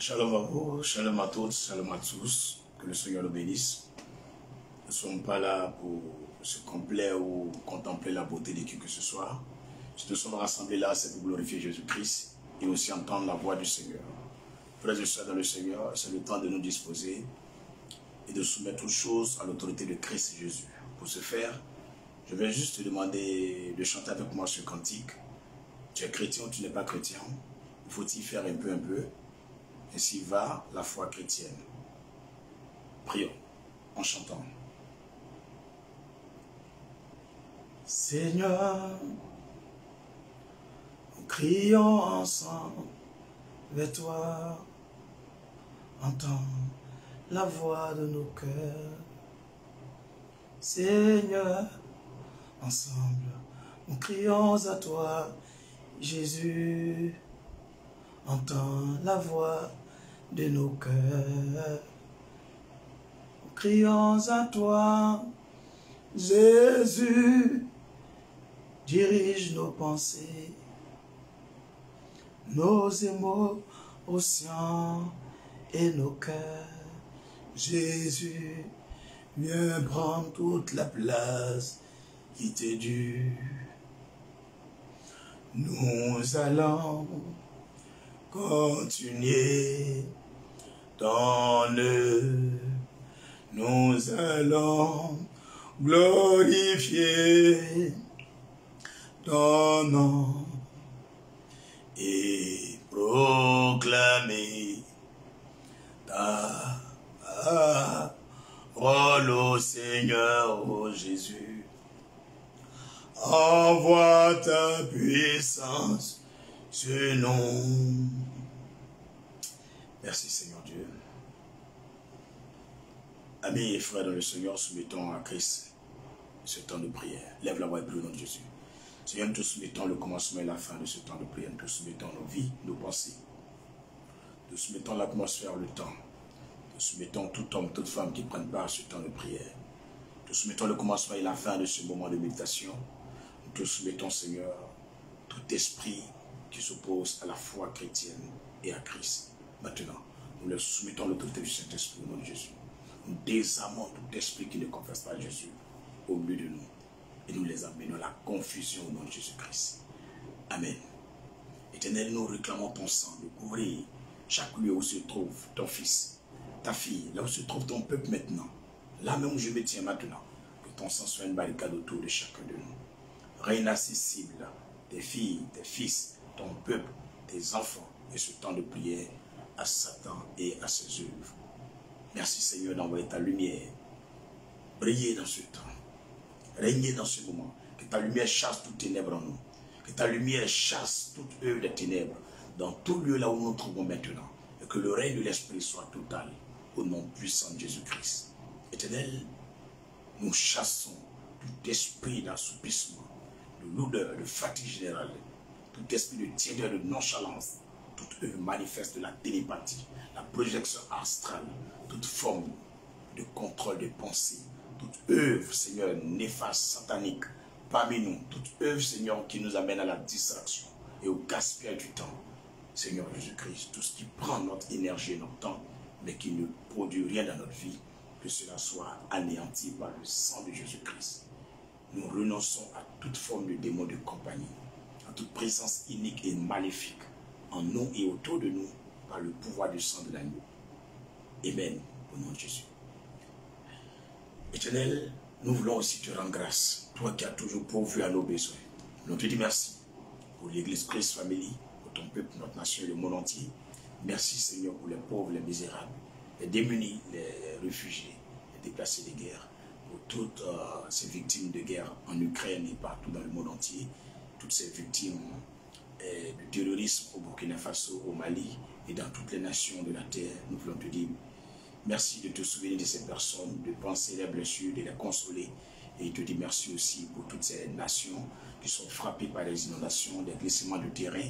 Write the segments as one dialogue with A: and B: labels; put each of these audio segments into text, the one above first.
A: Shalom à vous, shalom à toutes, shalom à tous, que le Seigneur nous bénisse. Nous ne sommes pas là pour se complaire ou contempler la beauté de qui que ce soit. Si nous sommes rassemblés là, c'est pour glorifier Jésus-Christ et aussi entendre la voix du Seigneur. Frères et sœurs dans le Seigneur, c'est le temps de nous disposer et de soumettre toutes choses à l'autorité de Christ Jésus. Pour ce faire, je vais juste te demander de chanter avec moi ce cantique. Tu es chrétien ou tu n'es pas chrétien, il faut y faire un peu. Ainsi va la foi chrétienne. Prions en chantant. Seigneur, nous crions ensemble vers toi. Entends la voix de nos cœurs. Seigneur, ensemble, nous crions à toi, Jésus. Entends la voix de nos cœurs. Nous crions à toi, Jésus. Dirige nos pensées, nos émotions et nos cœurs. Jésus, viens prendre toute la place qui t'est due. Nous allons continuer dans nous allons glorifier ton nom et proclamer ta parole au Seigneur, ô Jésus. Envoie ta puissance sur nous. Merci Seigneur Dieu. Amis et frères dans le Seigneur, soumettons à Christ ce temps de prière. Lève la voix et prie au nom de Jésus. Seigneur, nous te soumettons le commencement et la fin de ce temps de prière. Nous te soumettons nos vies, nos pensées. Nous soumettons l'atmosphère, le temps. Nous soumettons tout homme, toute femme qui prennent part à ce temps de prière. Nous te soumettons le commencement et la fin de ce moment de méditation. Nous te soumettons, Seigneur, tout esprit qui s'oppose à la foi chrétienne et à Christ. Maintenant, nous leur soumettons l'autorité du Saint-Esprit au nom de Jésus. Nous désarmons tout esprit qui ne confesse pas Jésus au milieu de nous. Et nous les amenons à la confusion au nom de Jésus-Christ. Amen. Éternel, nous réclamons ton sang de couvrir chaque lieu où se trouve ton fils, ta fille, là où se trouve ton peuple maintenant. Là même où je me tiens maintenant. Que ton sang soit une barricade autour de chacun de nous. Reine accessible, tes filles, tes fils, ton peuple, tes enfants et ce temps de prière à Satan et à ses œuvres. Merci Seigneur d'envoyer ta lumière, briller dans ce temps, régner dans ce moment, que ta lumière chasse toute ténèbres en nous, que ta lumière chasse toute œuvre des ténèbres dans tout lieu là où nous nous trouvons maintenant, et que le règne de l'Esprit soit total au nom puissant de Jésus-Christ. Éternel, nous chassons tout esprit d'assoupissement, de lourdeur, de fatigue générale, tout esprit de tiédeur, de nonchalance, toute œuvre manifeste de la télépathie, la projection astrale, toute forme de contrôle des pensées, toute œuvre, Seigneur, néfaste, satanique, parmi nous, toute œuvre, Seigneur, qui nous amène à la distraction et au gaspillage du temps. Seigneur Jésus-Christ, tout ce qui prend notre énergie et notre temps, mais qui ne produit rien dans notre vie, que cela soit anéanti par le sang de Jésus-Christ. Nous renonçons à toute forme de démon de compagnie, à toute présence inique et maléfique, en nous et autour de nous, par le pouvoir du sang de l'agneau. Amen, au nom de Jésus. Éternel, nous voulons aussi te rendre grâce, toi qui as toujours pourvu à nos besoins. Nous te disons merci pour l'Église Christ Family, pour ton peuple, notre nation et le monde entier. Merci Seigneur pour les pauvres, les misérables, les démunis, les réfugiés, les déplacés de guerre, pour toutes ces victimes de guerre en Ukraine et partout dans le monde entier. toutes ces victimes du terrorisme au Burkina Faso, au Mali et dans toutes les nations de la terre. Nous voulons te dire merci de te souvenir de ces personnes, de penser les blessures, de les consoler. Et te dire merci aussi pour toutes ces nations qui sont frappées par les inondations, des glissements de terrain,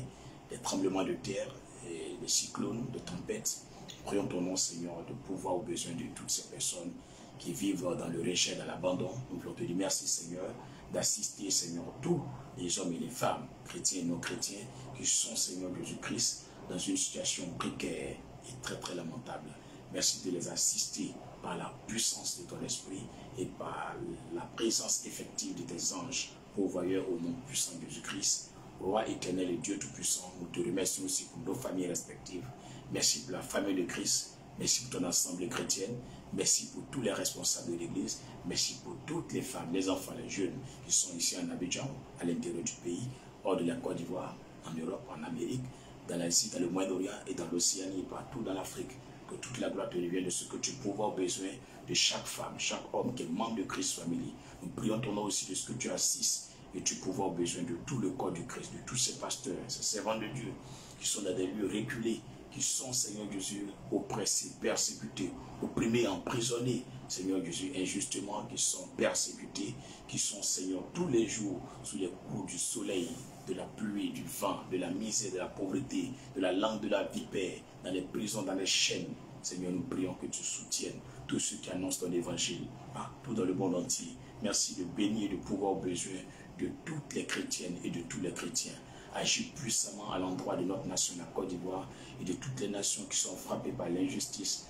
A: des tremblements de terre, des cyclones, des tempêtes. Prions ton nom, Seigneur, de pouvoir aux besoins de toutes ces personnes qui vivent dans le rejet, dans l'abandon. Nous voulons te dire merci, Seigneur, d'assister, Seigneur, tous les hommes et les femmes, chrétiens et non chrétiens, qui sont, Seigneur Jésus-Christ, dans une situation précaire et très, très lamentable. Merci de les assister par la puissance de ton esprit et par la présence effective de tes anges, pourvoyeurs au nom puissant de Jésus-Christ. Roi éternel et Dieu tout-puissant, nous te remercions aussi pour nos familles respectives. Merci pour la famille de Christ. Merci pour ton assemblée chrétienne. Merci pour tous les responsables de l'Église. Merci pour toutes les femmes, les enfants, les jeunes qui sont ici en Abidjan, à l'intérieur du pays, hors de la Côte d'Ivoire, en Europe, en Amérique, dans l'Asie, dans le Moyen-Orient et dans l'Océanie, partout dans l'Afrique. Que toute la gloire te revienne de ce que tu pourvois aux besoins de chaque femme, chaque homme qui est membre de Christ Family. Nous prions ton nom aussi de ce que tu assistes et tu pourvois aux besoins de tout le corps du Christ, de tous ces pasteurs, ces servants de Dieu qui sont dans des lieux reculés, qui sont, Seigneur Jésus, oppressés, persécutés, opprimés, emprisonnés, Seigneur Jésus, injustement, qui sont persécutés, qui sont, Seigneur, tous les jours sous les coups du soleil, de la pluie, du vent, de la misère, de la pauvreté, de la langue de la vipère, dans les prisons, dans les chaînes. Seigneur, nous prions que tu soutiennes tous ceux qui annoncent ton évangile partout dans le monde entier. Merci de bénir et de pouvoir aux besoins de toutes les chrétiennes et de tous les chrétiens. Agis puissamment à l'endroit de notre nation, la Côte d'Ivoire, et de toutes les nations qui sont frappées par l'injustice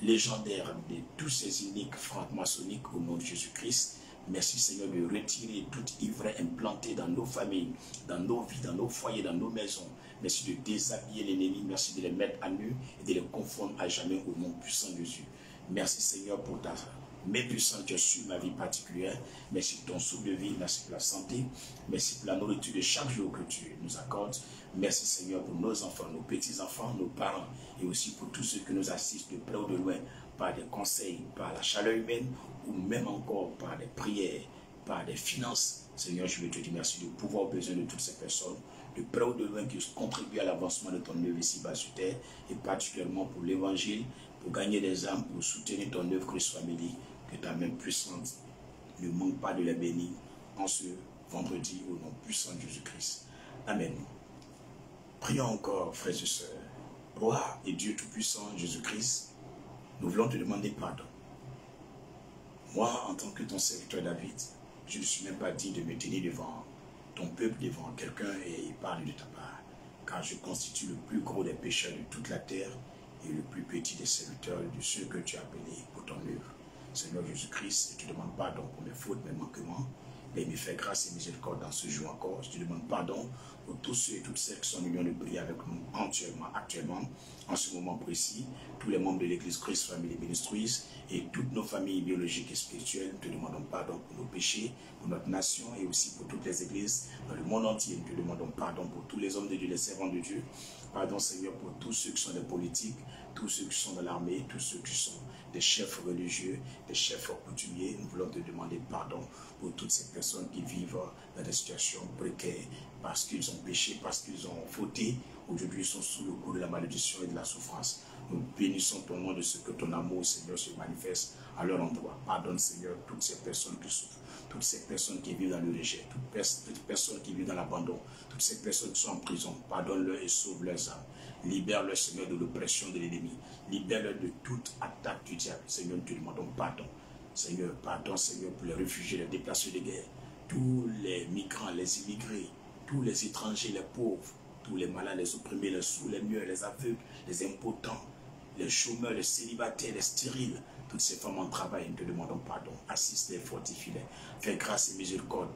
A: légendaire de tous ces iniques francs-maçonniques au nom de Jésus-Christ. Merci Seigneur de retirer toute ivraie implantée dans nos familles, dans nos vies, dans nos foyers, dans nos maisons. Merci de déshabiller l'ennemi, merci de les mettre à nu et de les confondre à jamais au nom puissant de Jésus. Merci Seigneur pour ta main puissante qui est sur ma vie particulière. Merci pour ton souffle de vie, merci pour la santé, merci pour la nourriture de chaque jour que tu nous accordes. Merci Seigneur pour nos enfants, nos petits-enfants, nos parents et aussi pour tous ceux qui nous assistent de près ou de loin par des conseils, par la chaleur humaine ou même encore par des prières, par des finances. Seigneur, je veux te dire merci de pouvoir aux besoins de toutes ces personnes, de près ou de loin qui contribuent à l'avancement de ton œuvre ici-bas sur terre et particulièrement pour l'évangile, pour gagner des âmes, pour soutenir ton œuvre Christ Family. Que ta main puissante ne manque pas de la bénir en ce vendredi au nom puissant de Jésus-Christ. Amen. Prions encore, frères et sœurs. Roi et Dieu tout-puissant, Jésus-Christ, nous voulons te demander pardon. Moi, en tant que ton serviteur David, je ne suis même pas digne de me tenir devant ton peuple, devant quelqu'un et parler de ta part. Car je constitue le plus gros des pécheurs de toute la terre et le plus petit des serviteurs de ceux que tu as appelés pour ton œuvre. Seigneur Jésus-Christ, je te demande pardon pour mes fautes, mes manquements, mais me fais grâce et miséricorde dans ce jour encore. Je te demande pardon pour tous ceux et toutes celles qui sont en union de prière avec nous actuellement, en ce moment précis, tous les membres de l'Église Christ Family Ministries et toutes nos familles biologiques et spirituelles. Nous te demandons pardon pour nos péchés, pour notre nation et aussi pour toutes les églises dans le monde entier. Nous te demandons pardon pour tous les hommes de Dieu, les servants de Dieu. Pardon Seigneur pour tous ceux qui sont des politiques, tous ceux qui sont dans l'armée, tous ceux qui sont des chefs religieux, des chefs coutumiers. Nous voulons te demander pardon pour toutes ces personnes qui vivent dans des situations précaires parce qu'ils ont péché, parce qu'ils ont fauté. Aujourd'hui, ils sont sous le coup de la malédiction et de la souffrance. Nous bénissons ton nom de ce que ton amour, Seigneur, se manifeste à leur endroit. Pardonne, Seigneur, toutes ces personnes qui souffrent, toutes ces personnes qui vivent dans le rejet, toutes personnes qui vivent dans l'abandon, toutes ces personnes qui sont en prison. Pardonne-leur et sauve leurs âmes. Libère-leur, Seigneur, de l'oppression de l'ennemi. Libère-leur de toute attaque du diable. Seigneur, nous te demandons pardon. Seigneur, pardon, Seigneur, pour les réfugiés, les déplacés de guerre, tous les migrants, les immigrés, tous les étrangers, les pauvres, tous les malades, les opprimés, les sourds, les muets, les aveugles, les impotents, les chômeurs, les célibataires, les stériles, toutes ces femmes en travail, nous te demandons pardon. Assiste-les, fortifie-les. Fais grâce et miséricorde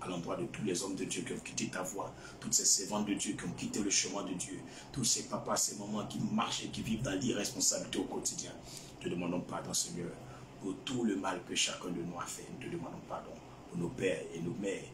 A: à l'endroit de tous les hommes de Dieu qui ont quitté ta voie, toutes ces servantes de Dieu qui ont quitté le chemin de Dieu, tous ces papas, ces mamans qui marchent et qui vivent dans l'irresponsabilité au quotidien. Nous te demandons pardon, Seigneur, pour tout le mal que chacun de nous a fait. Nous te demandons pardon pour nos pères et nos mères,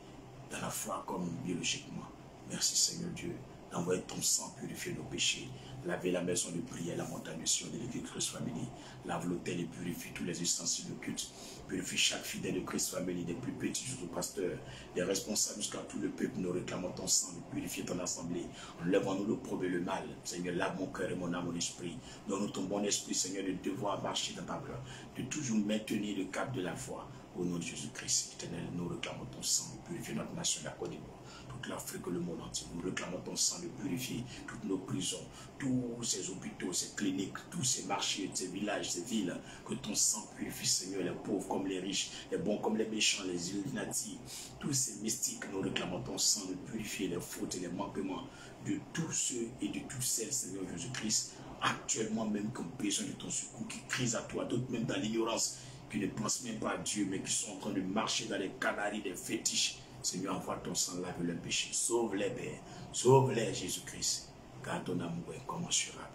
A: dans la foi comme biologiquement. Merci, Seigneur Dieu, d'envoyer ton sang purifier nos péchés, Lavez la maison de prière, la montagne de Sion de l'Église Christ Family. Lave l'autel et purifie tous les ustensiles de culte. Purifie chaque fidèle de Christ Family, des plus petits jusqu'au pasteur, des responsables jusqu'à tout le peuple. Nous réclamons ton sang, de purifier ton assemblée. Enlève-nous le problème et le mal. Seigneur, lave mon cœur et mon âme, mon esprit. Donne-nous ton bon esprit, Seigneur, de devoir marcher dans ta voie, de toujours maintenir le cap de la foi. Au nom de Jésus-Christ, Éternel, nous réclamons ton sang, de purifier notre nation, la Côte d'Ivoire, toute l'Afrique et le monde entier. Nous réclamons ton sang, de purifier toutes nos prisons, tous ces hôpitaux, ces cliniques, tous ces marchés, ces villages, ces villes. Que ton sang purifie, Seigneur, les pauvres comme les riches, les bons comme les méchants, les illuminatis, tous ces mystiques. Nous réclamons ton sang, de purifier les fautes et les manquements de tous ceux et de toutes celles, Seigneur Jésus-Christ, actuellement même qui ont besoin de ton secours, qui crient à toi, d'autres même dans l'ignorance, qui ne pensent même pas à Dieu, mais qui sont en train de marcher dans les canaries, des fétiches. Seigneur, envoie ton sang, lave leurs péchés. Sauve-les, Père. Sauve-les, Jésus-Christ. Car ton amour est incommensurable.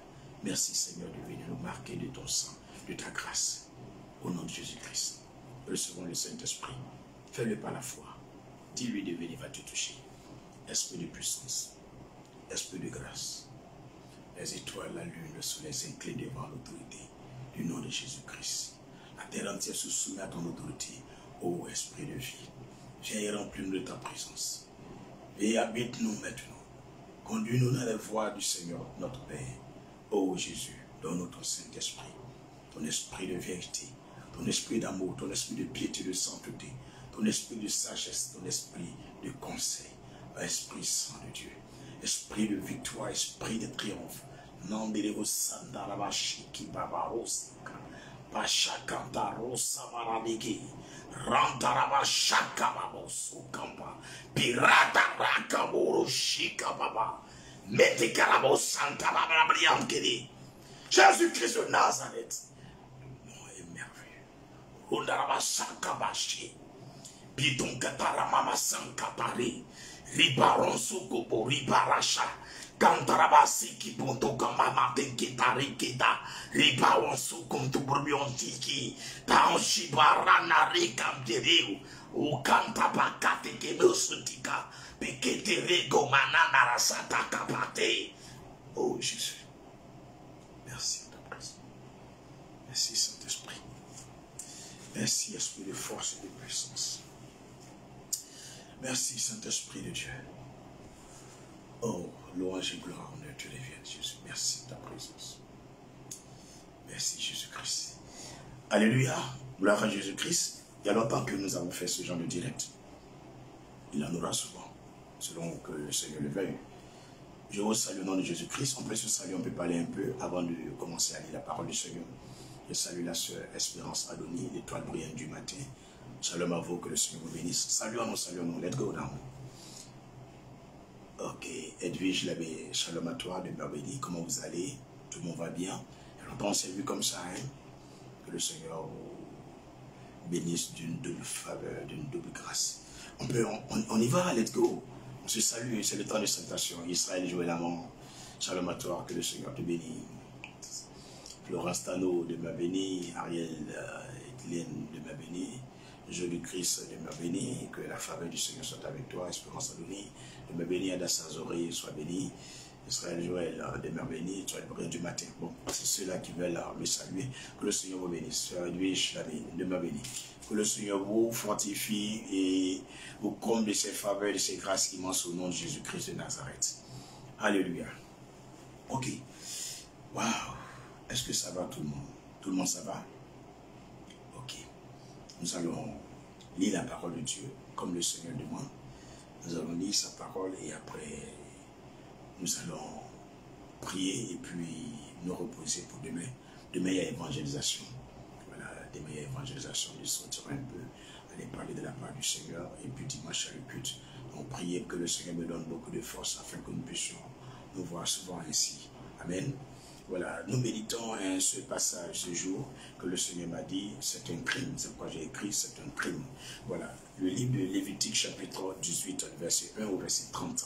A: Merci, Seigneur, de venir nous marquer de ton sang, de ta grâce. Au nom de Jésus-Christ. Recevons le Saint-Esprit. Fais-le par la foi. Dis-lui de venir, va te toucher. Esprit de puissance. Esprit de grâce. Les étoiles, la lune, le soleil s'inclinent devant l'autorité du nom de Jésus-Christ. La terre entière se soumet à ton autorité, ô Esprit de vie. Viens et remplis-nous de ta présence. Et habite-nous maintenant. Conduis-nous dans les voies du Seigneur, notre Père. Ô Jésus, donne-nous ton Saint-Esprit, ton esprit de vérité, ton esprit d'amour, ton esprit de piété, de sainteté, ton esprit de sagesse, ton esprit de conseil, Esprit Saint de Dieu, esprit de victoire, esprit de triomphe. Nandelego Sandarabashiki Babarosaka. Pachakanta rosa maradigi, rantaraba shakababosu kampa, pirata rakaburu shikababa, metekarabo santa babrabriankedi. Jésus-Christ de Nazareth, le nom est merveilleux. Rundaraba sakabashi, bidon katara mama sankapari, ribaron sukubo ribaracha. Kantarabasi ki ponto kamama tenkitari kita riba wansu kuntu burbiontiki taoshi barana rikam teriu o kanta pakate ke nosutika pekete rego manana rasata kapate. Oh Jésus, merci de ta présence. Merci Saint-Esprit. Merci Esprit de force et de puissance. Merci Saint-Esprit de Dieu. Oh, louange et gloire, honneur te reviennent, Jésus. Merci de ta présence. Merci, Jésus-Christ. Alléluia. Gloire à Jésus-Christ. Il y a longtemps que nous avons fait ce genre de direct. Il en aura souvent, selon que le Seigneur le veuille. Je vous salue au nom de Jésus-Christ. On peut se saluer, on peut parler un peu avant de commencer à lire la parole du Seigneur. Je salue la sœur Espérance Adoni, l'étoile brillante du matin. Shalom à vous, que le Seigneur vous bénisse. Saluons-nous, saluons-nous. Let's go down. Ok, Edwige, l'avais shalom à toi de Barbélie, comment vous allez? Tout le monde va bien? Il y a longtemps on s'est vu comme ça, hein? Que le Seigneur vous bénisse d'une double faveur, d'une double grâce. On y va, let's go. On se salue, c'est le temps de salutation. Israël, Joël Amand, shalom à toi, que le Seigneur te bénisse. Florence Tano de Barbélie, Ariel Etienne de Barbélie, Jolie Christ de Barbélie, que la faveur du Seigneur soit avec toi, Espérance Adoni. De me bénir, Adassa Zoré, sois béni. Israël Joël, de me bénir, toi le brillant du matin. Bon, c'est ceux-là qui veulent me saluer. Que le Seigneur vous bénisse. Frère Edwige, de me bénir. Que le Seigneur vous fortifie et vous comble de ses faveurs, de ses grâces immenses au nom de Jésus-Christ de Nazareth. Alléluia. Ok. Waouh. Est-ce que ça va tout le monde? Tout le monde, ça va? Ok. Nous allons lire la parole de Dieu comme le Seigneur demande. Nous allons lire sa parole et après, nous allons prier et puis nous reposer pour demain. Demain, il y a évangélisation. Voilà, demain, il y a évangélisation. Je sortirai un peu, aller parler de la part du Seigneur. Et puis dimanche, à le culte. Donc, priez que le Seigneur me donne beaucoup de force afin que nous puissions nous voir souvent ainsi. Amen. Voilà, nous méditons ce passage ce jour que le Seigneur m'a dit, c'est un crime. C'est pourquoi j'ai écrit, c'est un crime. Voilà, le livre de Lévitique chapitre 18, verset 1 au verset 30.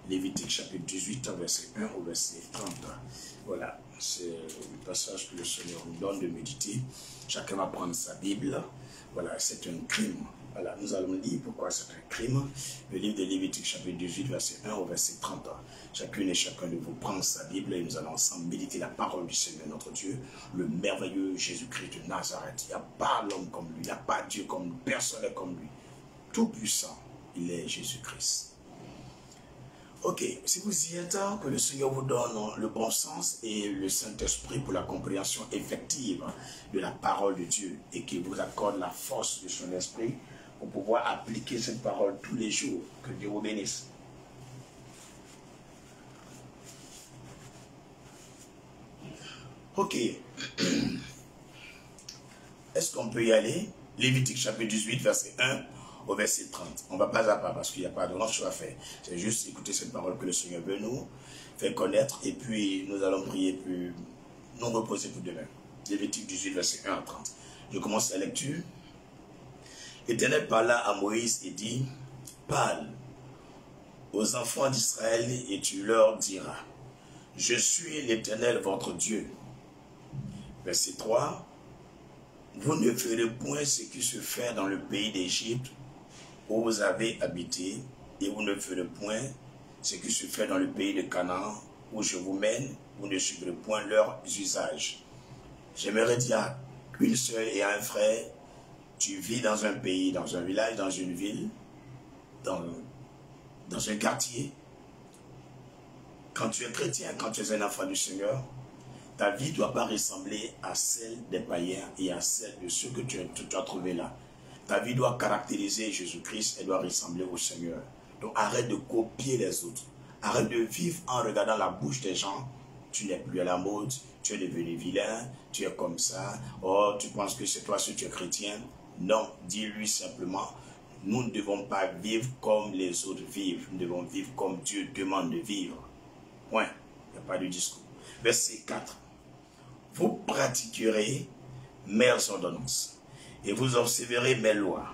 A: Lévitique chapitre 18, verset 1 au verset 30. Voilà, c'est le passage que le Seigneur nous donne de méditer. Chacun va prendre sa Bible. Voilà, c'est un crime. Voilà, nous allons lire pourquoi c'est un crime. Le livre de Lévitique, chapitre 18, verset 1 au verset 30. Chacune et chacun de vous prend sa Bible et nous allons ensemble méditer la parole du Seigneur notre Dieu, le merveilleux Jésus-Christ de Nazareth. Il n'y a pas l'homme comme lui, il n'y a pas Dieu comme lui, personne n'est comme lui. Tout puissant, il est Jésus-Christ. Ok, si vous y êtes, que le Seigneur vous donne le bon sens et le Saint-Esprit pour la compréhension effective de la parole de Dieu et qu'il vous accorde la force de son esprit pour pouvoir appliquer cette parole tous les jours. Que Dieu vous bénisse. Ok. Est-ce qu'on peut y aller? Lévitique chapitre 18, verset 1 au verset 30. On ne va pas à pas parce qu'il n'y a pas de grand chose à faire. C'est juste écouter cette parole que le Seigneur veut nous faire connaître et puis nous allons prier puis nous reposer pour demain. Lévitique 18, verset 1 à 30. Je commence la lecture. L'Éternel parla à Moïse et dit, parle aux enfants d'Israël et tu leur diras, je suis l'Éternel votre Dieu. Verset 3. Vous ne ferez point ce qui se fait dans le pays d'Égypte où vous avez habité, et vous ne ferez point ce qui se fait dans le pays de Canaan où je vous mène, vous ne suivrez point leurs usages. J'aimerais dire qu'une sœur et un frère, tu vis dans un pays, dans un village, dans une ville, dans un quartier. Quand tu es chrétien, quand tu es un enfant du Seigneur, ta vie ne doit pas ressembler à celle des païens et à celle de ceux que tu as trouvés là. Ta vie doit caractériser Jésus-Christ et doit ressembler au Seigneur. Donc arrête de copier les autres. Arrête de vivre en regardant la bouche des gens. Tu n'es plus à la mode, tu es devenu vilain, tu es comme ça. Oh, tu penses que c'est toi si tu es chrétien. Non, dis-lui simplement, nous ne devons pas vivre comme les autres vivent. Nous devons vivre comme Dieu demande de vivre. Point. Il n'y a pas de discours. Verset 4. Vous pratiquerez mes ordonnances et vous observerez mes lois.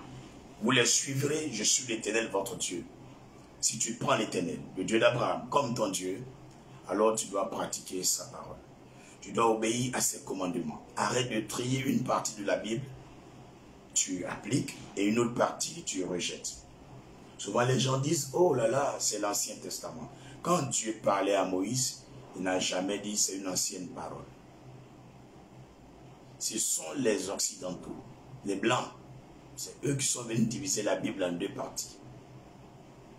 A: Vous les suivrez, je suis l'Éternel, votre Dieu. Si tu prends l'Éternel, le Dieu d'Abraham, comme ton Dieu, alors tu dois pratiquer sa parole. Tu dois obéir à ses commandements. Arrête de trier une partie de la Bible, tu appliques, et une autre partie, tu rejettes. Souvent les gens disent, oh là là, c'est l'Ancien Testament. Quand Dieu parlait à Moïse, il n'a jamais dit c'est une ancienne parole. Ce sont les Occidentaux, les Blancs. C'est eux qui sont venus diviser la Bible en deux parties.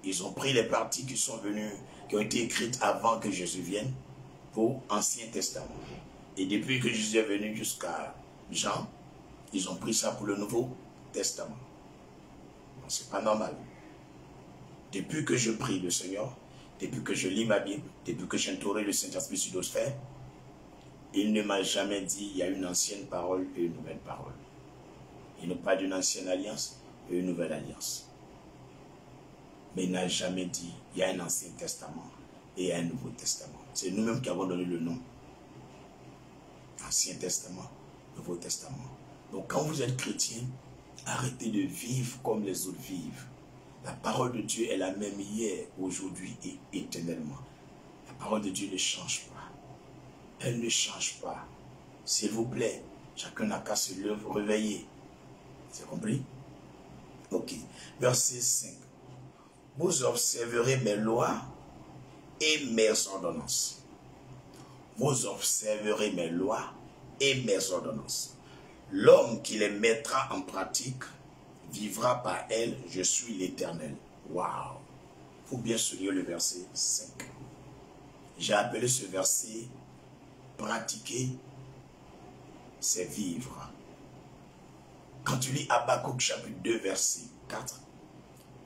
A: Ils ont pris les parties qui ont été écrites avant que Jésus vienne pour Ancien Testament. Et depuis que Jésus est venu jusqu'à Jean, ils ont pris ça pour le Nouveau Testament. C'est pas normal. Depuis que je prie le Seigneur, depuis que je lis ma Bible, depuis que j'entourais le Saint-Esprit sur d'autres sphères, il ne m'a jamais dit il y a une ancienne parole et une nouvelle parole. Il n'a pas d'une ancienne alliance et une nouvelle alliance. Mais il n'a jamais dit il y a un Ancien Testament et un Nouveau Testament. C'est nous-mêmes qui avons donné le nom. Ancien Testament, Nouveau Testament. Donc quand vous êtes chrétien, arrêtez de vivre comme les autres vivent. La parole de Dieu est la même hier, aujourd'hui et éternellement. La parole de Dieu ne change pas. Elle ne change pas. S'il vous plaît, chacun n'a qu'à se réveiller. C'est compris? Ok. Verset 5. Vous observerez mes lois et mes ordonnances. Vous observerez mes lois et mes ordonnances. L'homme qui les mettra en pratique vivra par elles. Je suis l'Éternel. Waouh! Il faut bien souligner le verset 5. J'ai appelé ce verset pratiquer, c'est vivre. Quand tu lis Habakkuk chapitre 2 verset 4,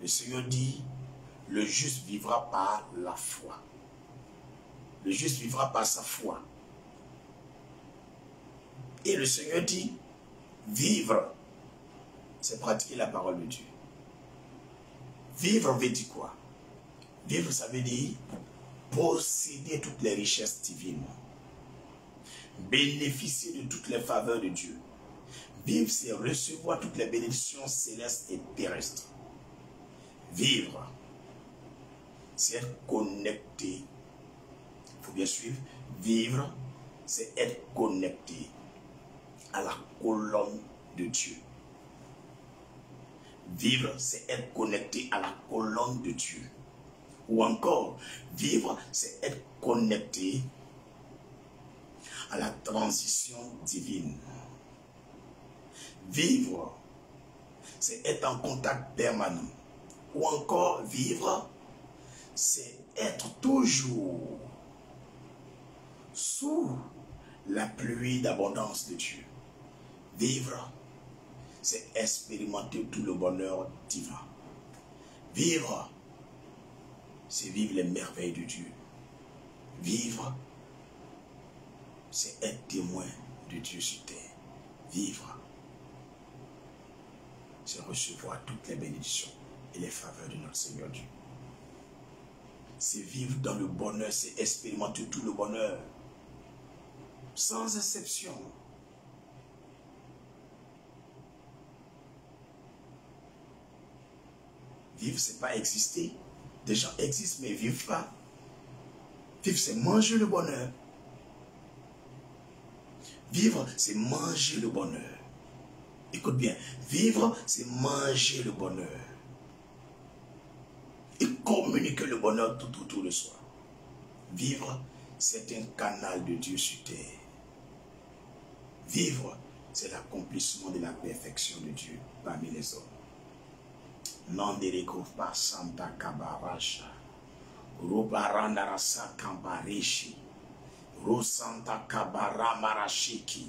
A: le Seigneur dit, le juste vivra par la foi. Le juste vivra par sa foi. Et le Seigneur dit, vivre, c'est pratiquer la parole de Dieu. Vivre veut dire quoi? Vivre, ça veut dire posséder toutes les richesses divines. Bénéficier de toutes les faveurs de Dieu. Vivre, c'est recevoir toutes les bénédictions célestes et terrestres. Vivre, c'est être connecté. Il faut bien suivre. Vivre, c'est être connecté à la colonne de Dieu. Vivre, c'est être connecté à la colonne de Dieu. Ou encore, vivre, c'est être connecté à la transition divine. Vivre, c'est être en contact permanent. Ou encore, vivre, c'est être toujours sous la pluie d'abondance de Dieu. Vivre, c'est expérimenter tout le bonheur divin. Vivre, c'est vivre les merveilles de Dieu. Vivre, c'est être témoin de Dieu sur terre. Vivre, c'est recevoir toutes les bénédictions et les faveurs de notre Seigneur Dieu. C'est vivre dans le bonheur, c'est expérimenter tout le bonheur, sans exception. Vivre, c'est pas exister. Des gens existent, mais vivent pas. Vivre, c'est manger le bonheur. Vivre, c'est manger le bonheur. Écoute bien, vivre, c'est manger le bonheur. Et communiquer le bonheur tout autour de soi. Vivre, c'est un canal de Dieu sur terre. Vivre, c'est l'accomplissement de la perfection de Dieu parmi les hommes. Nandereko pa santa kabarasha. Rubarandarasa kambarishi. Rosanta kabara marashiki.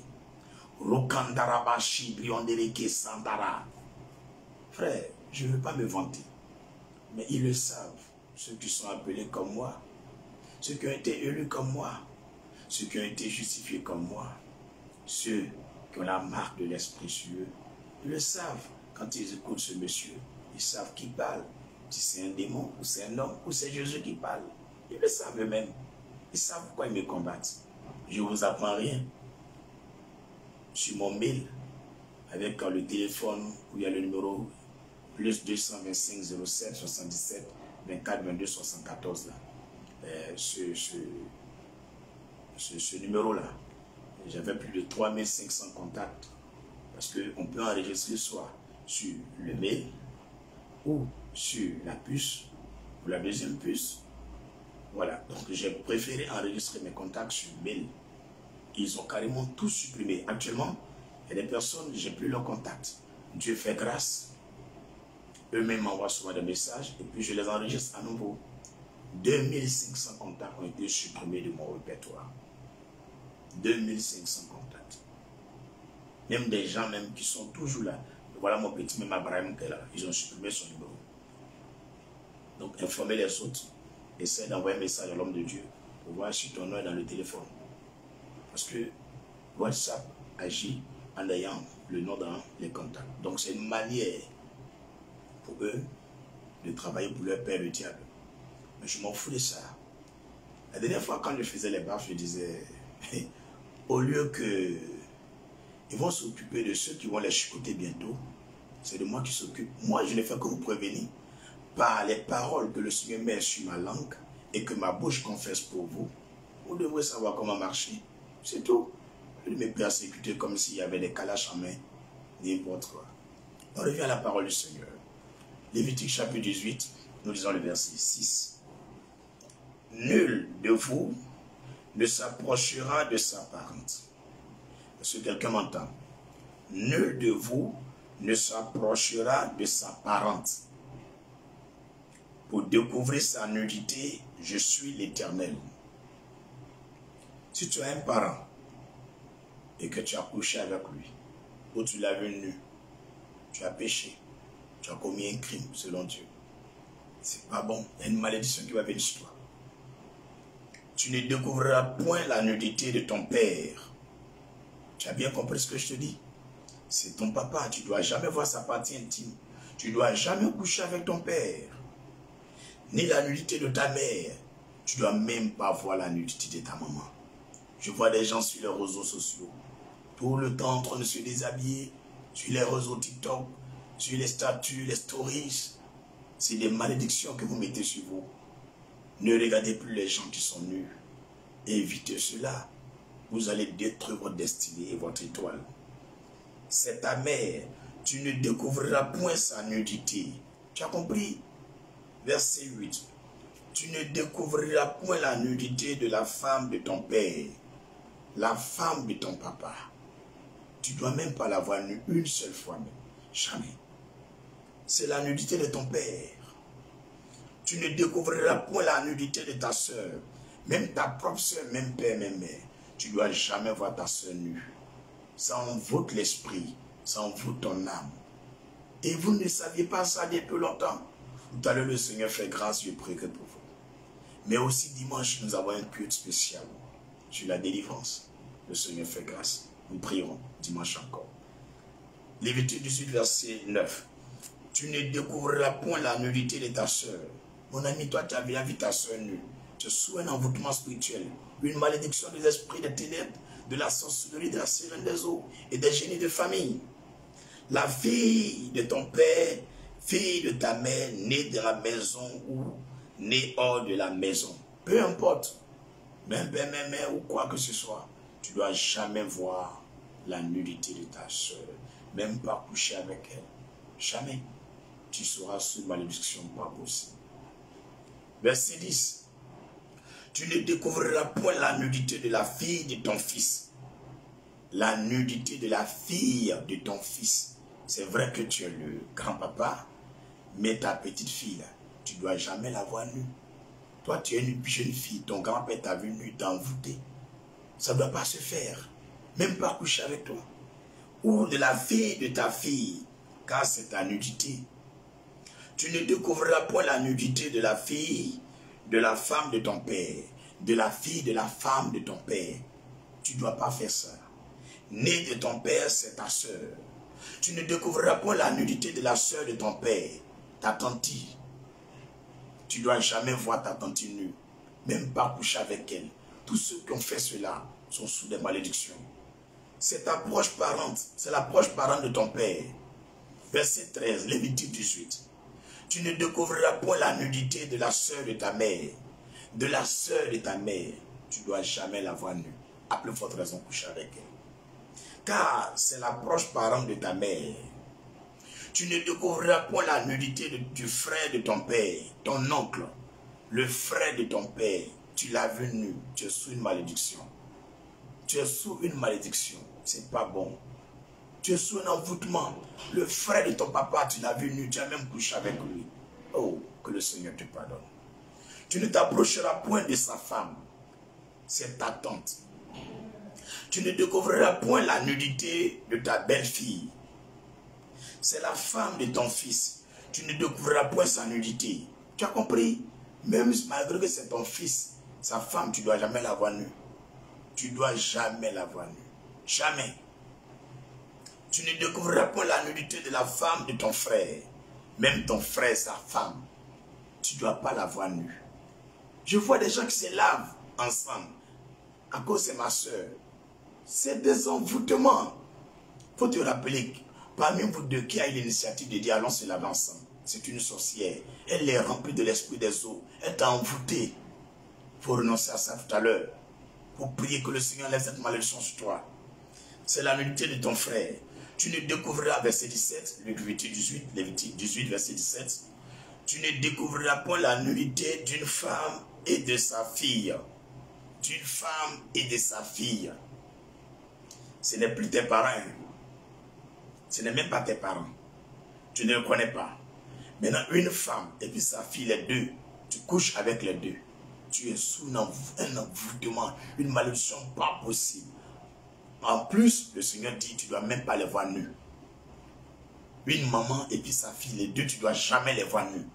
A: Rokandarabashi briondereke sandara. Frère, je ne veux pas me vanter. Mais ils le savent. Ceux qui sont appelés comme moi. Ceux qui ont été élus comme moi. Ceux qui ont été justifiés comme moi. Ceux qui ont la marque de l'Esprit sur eux. Ils le savent. Quand ils écoutent ce monsieur, ils savent qui parle. Si c'est un démon, ou c'est un homme, ou c'est Jésus qui parle. Ils le savent eux-mêmes. Ils savent pourquoi ils me combattent. Je ne vous apprends rien. Sur mon mail, avec le téléphone où il y a le numéro plus 225 07 77 24 22 74 là. Ce numéro-là, j'avais plus de 3500 contacts. Parce qu'on peut enregistrer soit sur le mail ou sur la puce, ou la deuxième puce. Voilà, donc j'ai préféré enregistrer mes contacts sur mail. Ils ont carrément tout supprimé. Actuellement, il y a des personnes, j'ai plus leur contact. Dieu fait grâce. Eux-mêmes m'envoient souvent des messages et puis je les enregistre à nouveau. 2500 contacts ont été supprimés de mon répertoire. 2500 contacts. Même des gens même qui sont toujours là. Voilà mon petit même Abraham qui est là. Ils ont supprimé son numéro. Donc informez les autres. Essaie d'envoyer un message à l'homme de Dieu pour voir si ton nom est dans le téléphone. Parce que WhatsApp agit en ayant le nom dans les contacts. Donc c'est une manière pour eux de travailler pour leur père le diable. Mais je m'en fous de ça. La dernière fois quand je faisais les baffes, je disais, au lieu que ils vont s'occuper de ceux qui vont les chicoter bientôt, c'est de moi qui s'occupe. Moi, je ne fais que vous prévenir par les paroles que le Seigneur met sur ma langue et que ma bouche confesse pour vous. Vous devrez savoir comment marcher. C'est tout. Je ne me persécuter comme s'il y avait des calaches en main. N'importe quoi. On revient à la parole du Seigneur. Lévitique chapitre 18, nous lisons le verset 6. Nul de vous ne s'approchera de sa parente. Est-ce que quelqu'un m'entend? Nul de vous ne s'approchera de sa parente. Pour découvrir sa nudité, je suis l'Éternel. Si tu as un parent et que tu as couché avec lui, ou tu l'as vu nu, tu as péché, tu as commis un crime selon Dieu. C'est pas bon, il y a une malédiction qui va venir sur toi. Tu ne découvriras point la nudité de ton père. Tu as bien compris ce que je te dis? C'est ton papa, tu ne dois jamais voir sa partie intime. Tu ne dois jamais coucher avec ton père. Ni la nudité de ta mère. Tu ne dois même pas voir la nudité de ta maman. Je vois des gens sur les réseaux sociaux, tout le temps en train de se déshabiller, sur les réseaux TikTok, sur les statuts, les stories. C'est des malédictions que vous mettez sur vous. Ne regardez plus les gens qui sont nus. Évitez cela. Vous allez détruire votre destinée et votre étoile. C'est ta mère Tu ne découvriras point sa nudité. Tu as compris? Verset 8. Tu ne découvriras point la nudité de la femme de ton père, la femme de ton papa. Tu ne dois même pas la voir nue une seule fois même. Jamais. C'est la nudité de ton père. Tu ne découvriras point la nudité de ta soeur, même ta propre soeur, même père, même mère. Tu ne dois jamais voir ta soeur nue. Ça envoûte l'esprit, ça envoûte ton âme. Et vous ne saviez pas ça depuis longtemps. Tout à l'heure, le Seigneur fait grâce, je prierai pour vous. Mais aussi dimanche, nous avons un culte spécial sur la délivrance. Le Seigneur fait grâce. Nous prierons dimanche encore. Lévitique 18, verset 9. Tu ne découvriras point la nudité de ta soeur. Mon ami, toi, tu as bien vu ta soeur nue. Tu es sous un envoûtement spirituel, une malédiction des esprits des ténèbres, de la sorcellerie, de la sirène des eaux et des génies de famille. La fille de ton père, fille de ta mère, née de la maison ou née hors de la maison. Peu importe, même père, même mère ou quoi que ce soit, tu ne dois jamais voir la nudité de ta soeur, même pas coucher avec elle. Jamais. Tu seras sous malédiction, pas possible. Verset 10. Tu ne découvriras point la nudité de la fille de ton fils. La nudité de la fille de ton fils. C'est vrai que tu es le grand-papa, mais ta petite fille, là, tu ne dois jamais la voir nue. Toi, tu es une jeune fille, ton grand-père t'a vu nue, t'a envoûté. Ça ne doit pas se faire. Même pas coucher avec toi. Ou de la fille de ta fille, car c'est ta nudité. Tu ne découvriras point la nudité de la fille, de la femme de ton père, de la fille de la femme de ton père. Tu ne dois pas faire ça. Née de ton père, c'est ta soeur. Tu ne découvriras point la nudité de la soeur de ton père, ta tante. Tu ne dois jamais voir ta tante nue, même pas coucher avec elle. Tous ceux qui ont fait cela sont sous des malédictions. C'est ta proche parente, c'est la proche parente de ton père. Verset 13, Lévitique 18. Tu ne découvriras point la nudité de la sœur de ta mère, de la sœur de ta mère. Tu ne dois jamais la voir nue. À plus forte raison, coucher avec elle. Car c'est la proche parente de ta mère. Tu ne découvriras point la nudité du frère de ton père, ton oncle, le frère de ton père. Tu l'as vu nu, tu es sous une malédiction. Tu es sous une malédiction, c'est pas bon. Tu es sous un envoûtement. Le frère de ton papa, tu l'as vu nu, tu as même couché avec lui. Oh, que le Seigneur te pardonne. Tu ne t'approcheras point de sa femme, c'est ta tante. Tu ne découvriras point la nudité de ta belle-fille. C'est la femme de ton fils. Tu ne découvriras point sa nudité. Tu as compris? Même malgré que c'est ton fils, sa femme, tu ne dois jamais la voir nue. Tu ne dois jamais la voir nue. Jamais. Tu ne découvriras point la nudité de la femme de ton frère. Même ton frère, sa femme. Tu ne dois pas la voir nue. Je vois des gens qui se lavent ensemble. À cause de ma soeur. C'est des envoûtements. Il faut te rappeler, parmi vous deux, qui a eu l'initiative de dire allons se laver ensemble. C'est une sorcière. Elle est remplie de l'esprit des eaux. Elle t'a envoûté. Il faut renoncer à ça tout à l'heure. Pour prier que le Seigneur laisse cette malédiction sur toi. C'est la nudité de ton frère. Tu ne découvriras, verset 17, Lévitique 18, verset 17. Tu ne découvriras point la nudité d'une femme et de sa fille. D'une femme et de sa fille. Ce n'est plus tes parents. Ce n'est même pas tes parents. Tu ne les connais pas. Maintenant, une femme et puis sa fille, les deux. Tu couches avec les deux. Tu es sous un envoûtement, une malédiction pas possible. En plus, le Seigneur dit, tu ne dois même pas les voir nus. Une maman et puis sa fille, les deux, tu ne dois jamais les voir nus.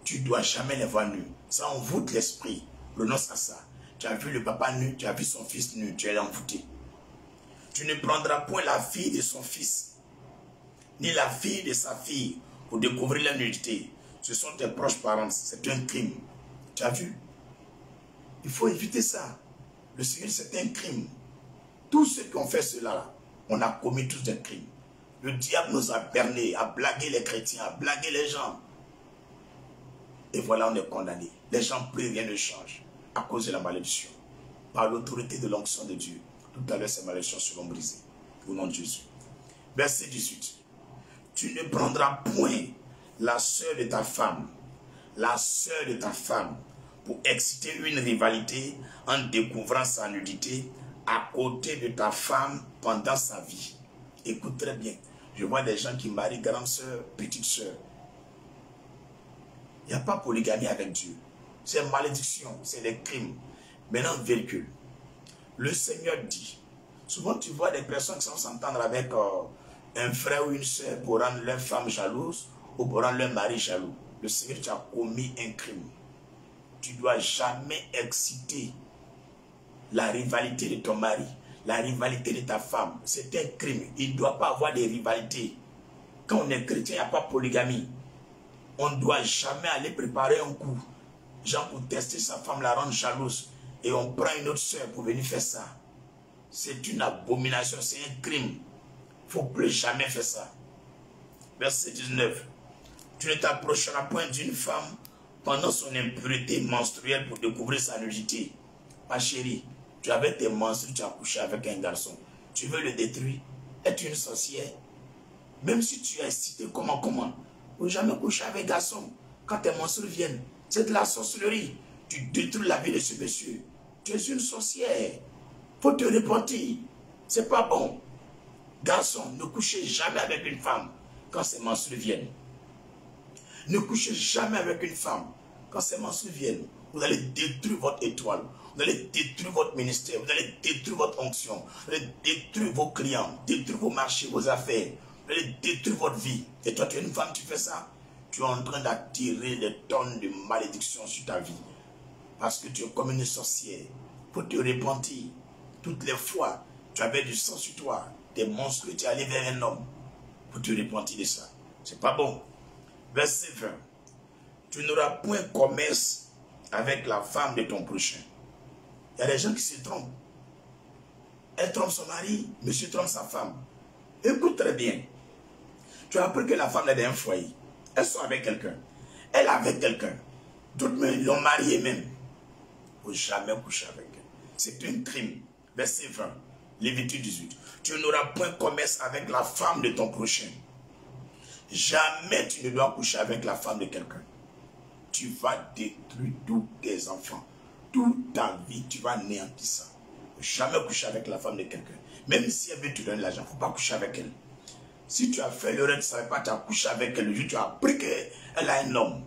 A: Tu ne dois jamais les voir nus. Ça envoûte l'esprit. Renonce à ça. Tu as vu le papa nu, tu as vu son fils nu, tu es envoûté. Tu ne prendras point la fille de son fils, ni la fille de sa fille, pour découvrir la nudité. Ce sont tes proches parents, c'est un crime. Tu as vu? Il faut éviter ça. Le Seigneur, c'est un crime. Tous ceux qui ont fait cela, on a commis tous des crimes. Le diable nous a berné, à blaguer les chrétiens, à blaguer les gens. Et voilà, on est condamné. Les gens prient, rien ne change. À cause de la malédiction. Par l'autorité de l'onction de Dieu. Tout à l'heure, ces malédictions seront brisées. Au nom de Jésus. Verset 18. Tu ne prendras point la sœur de ta femme, pour exciter une rivalité en découvrant sa nudité à côté de ta femme pendant sa vie. Écoute très bien. Je vois des gens qui marient grande sœur, petite sœur. Il n'y a pas polygamie avec Dieu. C'est une malédiction, c'est des crimes. Maintenant, véhicule. Le Seigneur dit, souvent tu vois des personnes qui vont s'entendre avec un frère ou une sœur pour rendre leur femme jalouse ou pour rendre leur mari jaloux. Le Seigneur, tu as commis un crime. Tu ne dois jamais exciter la rivalité de ton mari, la rivalité de ta femme. C'est un crime. Il ne doit pas avoir de rivalité. Quand on est chrétien, il n'y a pas de polygamie. On ne doit jamais aller préparer un coup. Genre pour tester sa femme, la rendre jalouse. Et on prend une autre soeur pour venir faire ça. C'est une abomination, c'est un crime. Il ne faut plus jamais faire ça. Verset 19. Tu ne t'approcheras point d'une femme pendant son impureté menstruelle pour découvrir sa nudité. Ma chérie, tu avais tes menstrues, tu as couché avec un garçon. Tu veux le détruire? Es-tu une sorcière? Même si tu es excité, comment? Il ne faut jamais coucher avec un garçon. Quand tes menstrues viennent, c'est de la sorcellerie. Tu détruis la vie de ce monsieur. Tu es une sorcière. Il faut te repentir. C'est pas bon. Garçon, ne couchez jamais avec une femme quand ses menstrues viennent. Ne couchez jamais avec une femme quand ses menstrues viennent. Vous allez détruire votre étoile. Vous allez détruire votre ministère. Vous allez détruire votre onction. Vous allez détruire vos clients. Détruire vos marchés, vos affaires. Vous allez détruire votre vie. Et toi, tu es une femme, tu fais ça. Tu es en train d'attirer des tonnes de malédictions sur ta vie. Parce que tu es comme une sorcière. Il faut te repentir. Toutes les fois, tu avais du sang sur toi. Des monstres, tu es allé vers un homme. Il faut te repentir de ça. C'est pas bon. Verset 20. Tu n'auras point commerce avec la femme de ton prochain. Il y a des gens qui se trompent. Elle trompe son mari, monsieur trompe sa femme. Écoute très bien. Tu as appris que la femme est dans un foyer. Elle sort avec quelqu'un. Elle est avec quelqu'un. D'autres même l'ont mariée même. Il ne faut jamais coucher avec elle. C'est un crime. Verset 20. Lévitique 18. Tu n'auras point commerce avec la femme de ton prochain. Jamais tu ne dois coucher avec la femme de quelqu'un. Tu vas détruire tous tes enfants. Toute ta vie, tu vas anéantir ça. Jamais coucher avec la femme de quelqu'un. Même si elle veut te donner l'argent, il ne faut pas coucher avec elle. Si tu as fait l'erreur, tu ne savais pas, tu as couché avec elle. Le jour tu as appris qu'elle a un homme.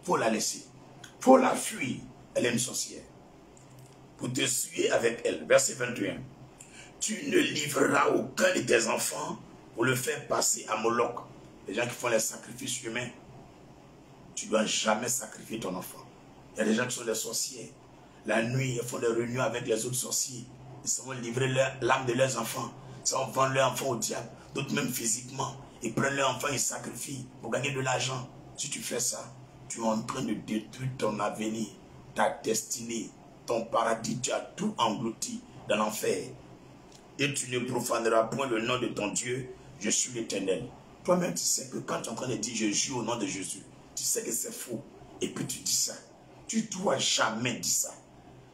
A: Il faut la laisser. Il faut la fuir. Elle est une sorcière. Pour te suer avec elle. Verset 21. Tu ne livreras aucun de tes enfants pour le faire passer à Moloch. Les gens qui font les sacrifices humains. Tu ne dois jamais sacrifier ton enfant. Il y a des gens qui sont des sorciers. La nuit, ils font des réunions avec les autres sorciers. Ils se vont livrer l'âme de leurs enfants. Ils vont vendre leurs enfants au diable. D'autres même physiquement. Ils prennent leurs enfants et sacrifient pour gagner de l'argent. Si tu fais ça, tu es en train de détruire ton avenir, ta destinée, ton paradis. Tu as tout englouti dans l'enfer. Et tu ne profaneras point le nom de ton Dieu. Je suis l'Éternel. Toi-même, tu sais que quand tu es en train de dire je jure au nom de Jésus, tu sais que c'est faux. Et puis tu dis ça. Tu ne dois jamais dire ça.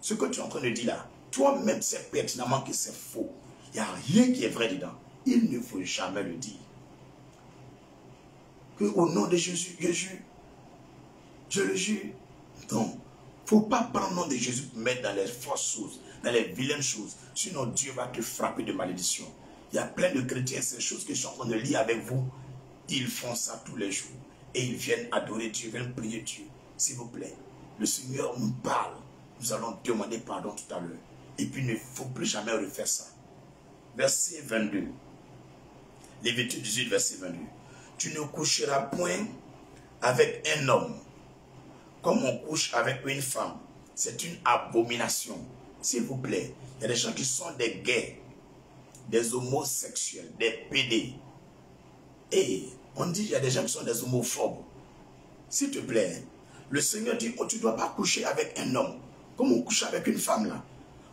A: Ce que tu es en train de dire là, toi-même, sais pertinemment que c'est faux. Il n'y a rien qui est vrai dedans. Il ne faut jamais le dire. Que au nom de Jésus, je jure. Je le jure. Donc, il ne faut pas prendre le nom de Jésus pour mettre dans les fausses choses, dans les vilaines choses. Sinon, Dieu va te frapper de malédiction. Il y a plein de chrétiens, ces choses que je suis en train de lire avec vous. Ils font ça tous les jours. Et ils viennent adorer Dieu, viennent prier Dieu. S'il vous plaît, le Seigneur nous parle. Nous allons demander pardon tout à l'heure. Et puis, il ne faut plus jamais refaire ça. Verset 22. Lévitique 18, verset 22. Tu ne coucheras point avec un homme comme on couche avec une femme. C'est une abomination. S'il vous plaît, il y a des gens qui sont des gays, des homosexuels, des pédés. Et on dit qu'il y a des gens qui sont des homophobes. S'il te plaît, le Seigneur dit, oh, tu ne dois pas coucher avec un homme comme on couche avec une femme là.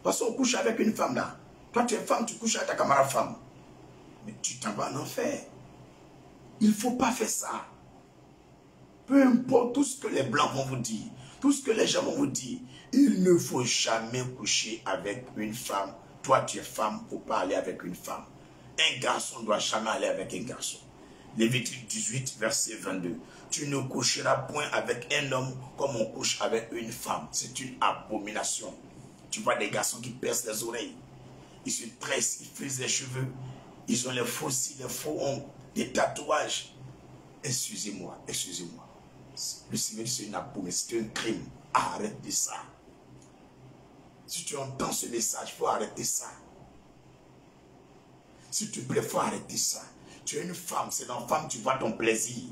A: Parce qu'on couche avec une femme là. Toi tu es femme, tu couches avec ta camarade femme. Mais tu t'en vas en enfer. Il ne faut pas faire ça. Peu importe tout ce que les blancs vont vous dire, tout ce que les gens vont vous dire, il ne faut jamais coucher avec une femme. Toi tu es femme, il ne faut pas aller avec une femme. Un garçon ne doit jamais aller avec un garçon. Lévitique 18, verset 22. Tu ne coucheras point avec un homme comme on couche avec une femme. C'est une abomination. Tu vois des garçons qui percent les oreilles. Ils se tressent, ils frisent les cheveux. Ils ont les faux cils, les faux ongles, des tatouages. Excusez-moi, excusez-moi. Le Seigneur, c'est une abomination, c'est un crime. Arrête de ça. Si tu entends ce message, il faut arrêter ça. S'il te plaît, il faut arrêter ça. Tu es une femme, c'est dans la femme que tu vois ton plaisir.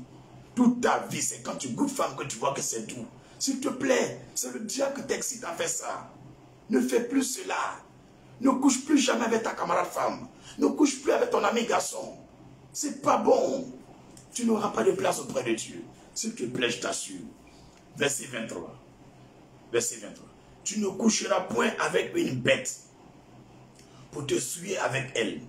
A: Toute ta vie, c'est quand tu goûtes femme que tu vois que c'est doux. S'il te plaît, c'est le diable qui t'excite à faire ça. Ne fais plus cela. Ne couche plus jamais avec ta camarade femme. Ne couche plus avec ton ami garçon. C'est pas bon. Tu n'auras pas de place auprès de Dieu. S'il te plaît, je t'assure. Verset 23. Verset 23. Tu ne coucheras point avec une bête pour te souiller avec elle.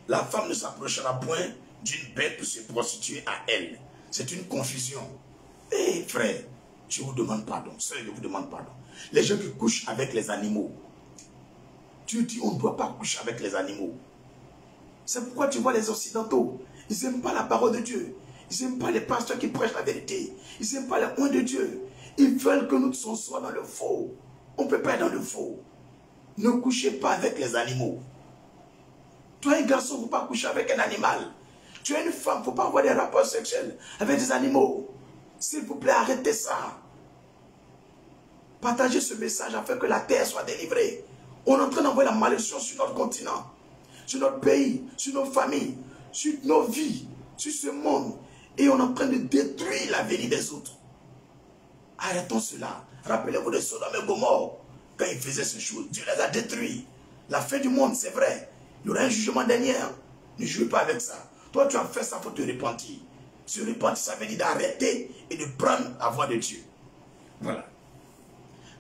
A: La femme ne s'approchera point d'une bête pour se prostituer à elle. C'est une confusion. Eh frère, je vous demande pardon. Sœur, je vous demande pardon. Les gens qui couchent avec les animaux. Dieu dit on ne doit pas coucher avec les animaux. C'est pourquoi tu vois les occidentaux. Ils n'aiment pas la parole de Dieu. Ils n'aiment pas les pasteurs qui prêchent la vérité. Ils n'aiment pas les points de Dieu. Ils veulent que nous soyons dans le faux. On ne peut pas être dans le faux. Ne couchez pas avec les animaux. Toi, un garçon, il ne faut pas coucher avec un animal. Tu es une femme, il ne faut pas avoir des rapports sexuels avec des animaux. S'il vous plaît, arrêtez ça. Partagez ce message afin que la terre soit délivrée. On est en train d'envoyer la malédiction sur notre continent, sur notre pays, sur nos familles, sur nos vies, sur ce monde. Et on est en train de détruire la vie des autres. Arrêtons cela. Rappelez-vous de Sodome et Gomorrhe. Quand ils faisaient ces choses, Dieu les a détruits. La fin du monde, c'est vrai. Il y aura un jugement dernier. Ne jouez pas avec ça. Toi, tu as fait ça, il faut te repentir. Se repentir, ça veut dire d'arrêter et de prendre la voix de Dieu. Voilà.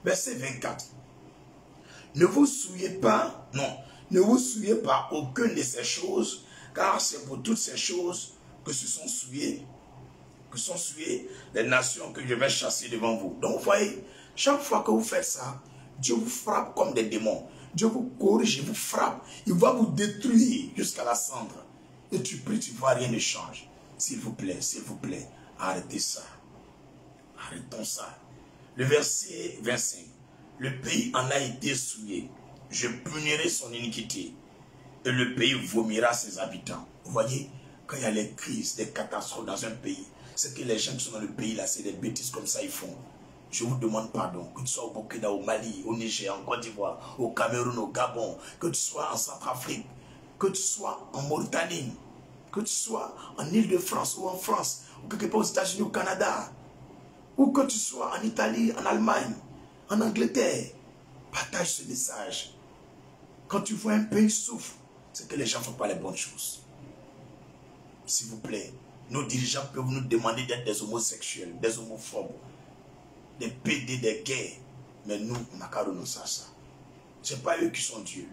A: Verset 24. Ne vous souillez pas, non, ne vous souillez pas aucune de ces choses, car c'est pour toutes ces choses que sont souillées les nations que je vais chasser devant vous. Donc vous voyez, chaque fois que vous faites ça, Dieu vous frappe comme des démons. Dieu vous corrige, il vous frappe. Il va vous détruire jusqu'à la cendre. Et tu pries, tu vois, rien ne change. S'il vous plaît, arrêtez ça. Arrêtons ça. Le verset 25. Le pays en a été souillé. Je punirai son iniquité. Et le pays vomira ses habitants. Vous voyez, quand il y a les crises, des catastrophes dans un pays, c'est que les gens qui sont dans le pays, là, c'est des bêtises comme ça, ils font. Je vous demande pardon. Que tu sois au Burkina, au Mali, au Niger, en Côte d'Ivoire, au Cameroun, au Gabon, que tu sois en Centrafrique, que tu sois en Mauritanie, que tu sois en Île-de-France ou en France, ou quelque part aux États-Unis, au Canada, ou que tu sois en Italie, en Allemagne, en Angleterre, partage ce message. Quand tu vois un pays souffre, c'est que les gens ne font pas les bonnes choses. S'il vous plaît, nos dirigeants peuvent nous demander d'être des homosexuels, des homophobes, des PD, des gays. Mais nous, on n'a qu'à renoncer à ça. Ce n'est pas eux qui sont Dieu.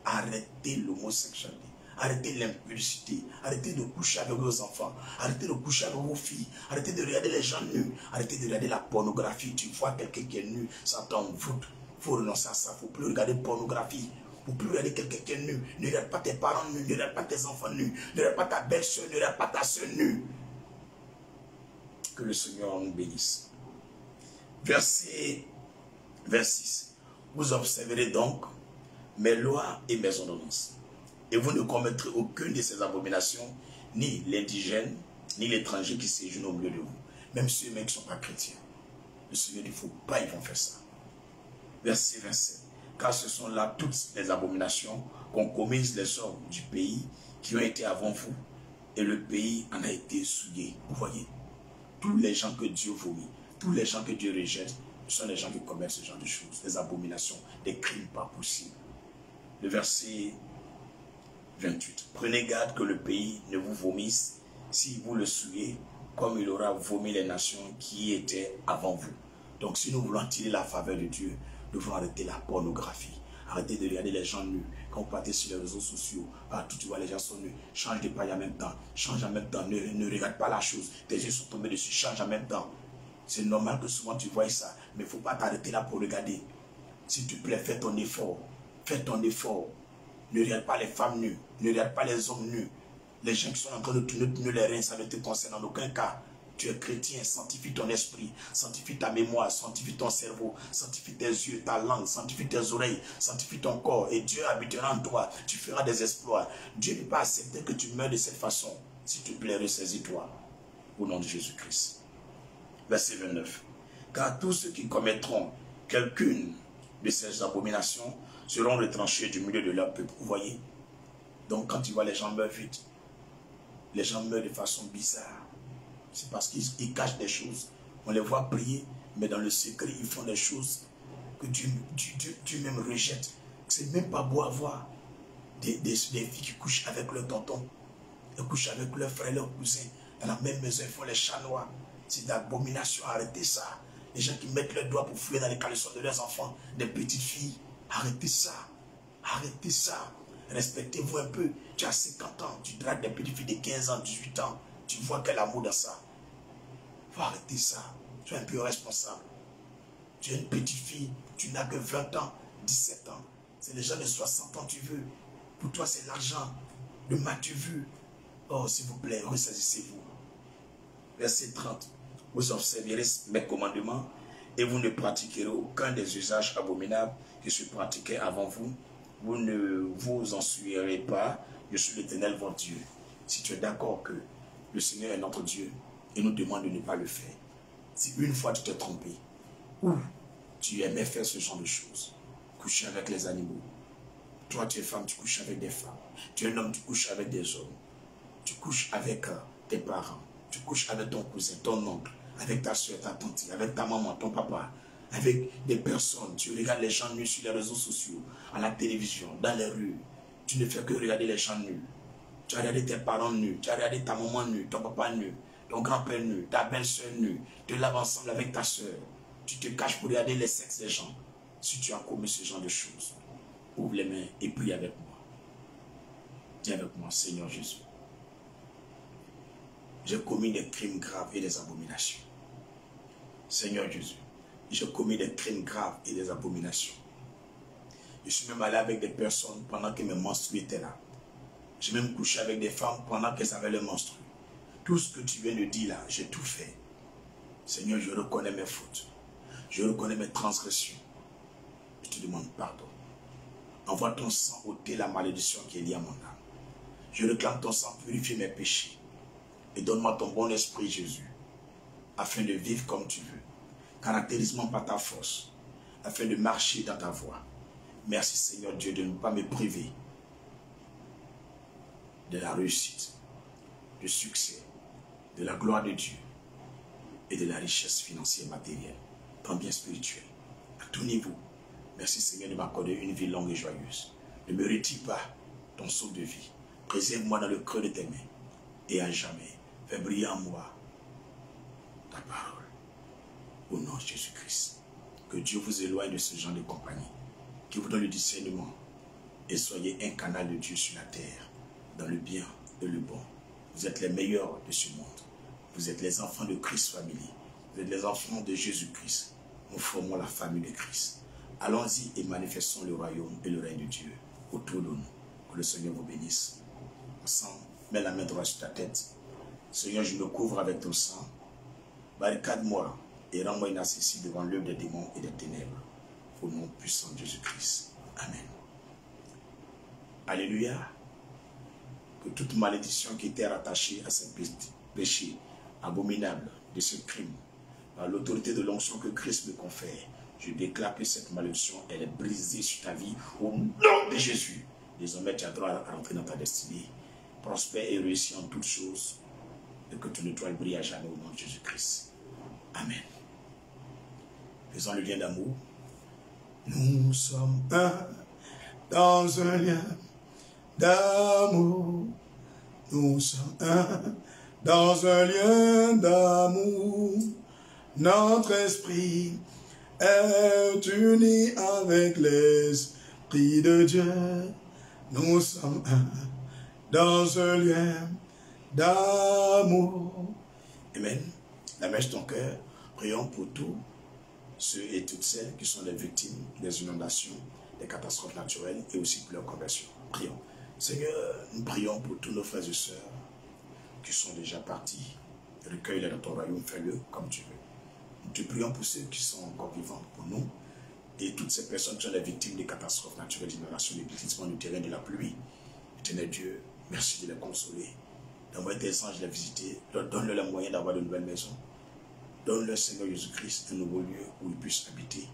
A: Arrêtez l'homosexualité. Arrêtez l'impudicité. Arrêtez de coucher avec vos enfants. Arrêtez de coucher avec vos filles. Arrêtez de regarder les gens nus. Arrêtez de regarder la pornographie. Tu vois quelqu'un qui est nu, ça t'envoûte. Il faut renoncer à ça. Il ne faut plus regarder la pornographie. Il ne faut plus regarder quelqu'un qui est nu. Ne regarde pas tes parents nus. Ne regarde pas tes enfants nus. Ne regarde pas ta belle-soeur. Ne regarde pas ta soeur nue. Que le Seigneur nous bénisse. Verset 26. Vous observerez donc mes lois et mes ordonnances. Et vous ne commettrez aucune de ces abominations, ni l'indigène, ni l'étranger qui séjourne au milieu de vous. Même ceux qui ne sont pas chrétiens. Le Seigneur dit, il ne faut pas, ils vont faire ça. Verset 27. Car ce sont là toutes les abominations qu'ont commises les hommes du pays qui ont été avant vous. Et le pays en a été souillé. Vous voyez, tous les gens que Dieu vomit, tous les gens que Dieu rejette, ce sont les gens qui commettent ce genre de choses. Des abominations, des crimes pas possibles. Le verset 28. Prenez garde que le pays ne vous vomisse si vous le souillez, comme il aura vomi les nations qui étaient avant vous. Donc si nous voulons tirer la faveur de Dieu, nous devons arrêter la pornographie. Arrêtez de regarder les gens nus. Quand vous partez sur les réseaux sociaux, partout tu vois les gens sont nus. Change de page en même temps. Change en même temps. Ne regarde pas la chose. Tes yeux sont tombés dessus. Change en même temps. C'est normal que souvent tu vois ça. Mais il ne faut pas t'arrêter là pour regarder. S'il te plaît, fais ton effort. Fais ton effort. Ne regarde pas les femmes nues. Ne regarde pas les hommes nus. Les gens qui sont en train de tourner les reins, ça ne te concerne en aucun cas. Tu es chrétien, sanctifie ton esprit, sanctifie ta mémoire, sanctifie ton cerveau, sanctifie tes yeux, ta langue, sanctifie tes oreilles, sanctifie ton corps et Dieu habitera en toi. Tu feras des exploits. Dieu n'est pas accepté que tu meurs de cette façon. S'il te plaît, ressaisis-toi. Au nom de Jésus-Christ. Verset 29. Car tous ceux qui commettront quelqu'une de ces abominations seront retranchés du milieu de leur peuple. Vous voyez? Donc quand tu vois les gens meurent vite, les gens meurent de façon bizarre. C'est parce qu'ils cachent des choses. On les voit prier, mais dans le secret, ils font des choses que Dieu même rejette. C'est même pas beau à voir. Des filles qui couchent avec leur tonton, elles couchent avec leurs frères, leurs cousins. Dans la même maison, ils font les chats noirs. C'est d'abomination. Arrêtez ça. Les gens qui mettent leurs doigts pour fouiller dans les caleçons de leurs enfants, des petites filles. Arrêtez ça. Arrêtez ça. Respectez-vous un peu. Tu as 50 ans, tu dragues des petites filles de 15 ans, 18 ans. Tu vois quel amour dans ça. Il faut arrêter ça. Tu es un peu responsable. Tu es une petite fille, tu n'as que 20 ans, 17 ans. C'est les gens de 60 ans tu veux. Pour toi, c'est l'argent. Le mat tu veux. Oh, s'il vous plaît, ressaisissez-vous. Verset 30. Vous observerez mes commandements et vous ne pratiquerez aucun des usages abominables qui se pratiquaient avant vous. Vous ne vous en souillerez pas. Je suis l'Éternel, votre Dieu. Si tu es d'accord que le Seigneur est notre Dieu et nous demande de ne pas le faire. Si une fois tu t'es trompé ou tu aimais faire ce genre de choses, coucher avec les animaux. Toi, tu es femme, tu couches avec des femmes. Tu es un homme, tu couches avec des hommes. Tu couches avec tes parents. Tu couches avec ton cousin, ton oncle, avec ta soeur, ta tante, avec ta maman, ton papa, avec des personnes. Tu regardes les gens nus sur les réseaux sociaux, à la télévision, dans les rues. Tu ne fais que regarder les gens nus. Tu as regardé tes parents nus, tu as regardé ta maman nue, ton papa nu, ton grand-père nu, ta belle-soeur nue. Tu te laves ensemble avec ta soeur. Tu te caches pour regarder les sexes des gens. Si tu as commis ce genre de choses, ouvre les mains et prie avec moi. Dis avec moi, Seigneur Jésus. J'ai commis des crimes graves et des abominations. Seigneur Jésus, j'ai commis des crimes graves et des abominations. Je suis même allé avec des personnes pendant que mes menstrues étaient là. J'ai même couché avec des femmes pendant qu'elles avaient le menstru. Tout ce que tu viens de dire là, j'ai tout fait. Seigneur, je reconnais mes fautes. Je reconnais mes transgressions. Je te demande pardon. Envoie ton sang ôter la malédiction qui est liée à mon âme. Je réclame ton sang purifier mes péchés. Et donne-moi ton bon esprit, Jésus, afin de vivre comme tu veux. Caractérise-moi par ta force, afin de marcher dans ta voie. Merci, Seigneur Dieu, de ne pas me priver de la réussite, du succès, de la gloire de Dieu et de la richesse financière matérielle, tant bien spirituelle, à tout niveau. Merci Seigneur de m'accorder une vie longue et joyeuse. Ne me retire pas ton sceau de vie. Préserve-moi dans le creux de tes mains et à jamais. Fais briller en moi ta parole. Au nom de Jésus-Christ. Que Dieu vous éloigne de ce genre de compagnie. Qu'il vous donne le discernement et soyez un canal de Dieu sur la terre, dans le bien et le bon. Vous êtes les meilleurs de ce monde. Vous êtes les enfants de Christ Family. Vous êtes les enfants de Jésus-Christ. Nous formons la famille de Christ. Allons-y et manifestons le royaume et le règne de Dieu autour de nous. Que le Seigneur vous bénisse. Ensemble, mets la main droite sur ta tête. Seigneur, je me couvre avec ton sang. Barricade-moi et rends-moi inaccessible devant l'œuvre des démons et des ténèbres. Au nom puissant de Jésus-Christ. Amen. Alléluia. Que toute malédiction qui était rattachée à ce péché abominable de ce crime, par l'autorité de l'onction que Christ me confère, je déclare que cette malédiction, elle est brisée sur ta vie au nom de Jésus. Désormais, tu as droit à rentrer dans ta destinée. Prospère et réussis en toutes choses. Et que ton étoile brille à jamais au nom de Jésus-Christ. Amen. Faisons le lien d'amour. Nous sommes un dans un lien d'amour. Nous sommes un dans un lien d'amour. Notre esprit est uni avec l'Esprit de Dieu. Nous sommes un dans un lien d'amour. Amen. La mèche ton cœur. Prions pour tous ceux et toutes celles qui sont les victimes des inondations, des catastrophes naturelles et aussi pour leur conversion. Prions. Seigneur, nous prions pour tous nos frères et sœurs qui sont déjà partis. Recueille-les dans ton royaume, fais-le comme tu veux. Nous te prions pour ceux qui sont encore vivants pour nous et toutes ces personnes qui sont les victimes des catastrophes naturelles, d'inondations, des glissements du terrain, de la pluie. Éternel Dieu, merci de les consoler. D'envoyer tes anges les visiter. Donne-leur les moyens d'avoir de nouvelles maisons. Donne-leur, Seigneur Jésus-Christ, un nouveau lieu où ils puissent habiter.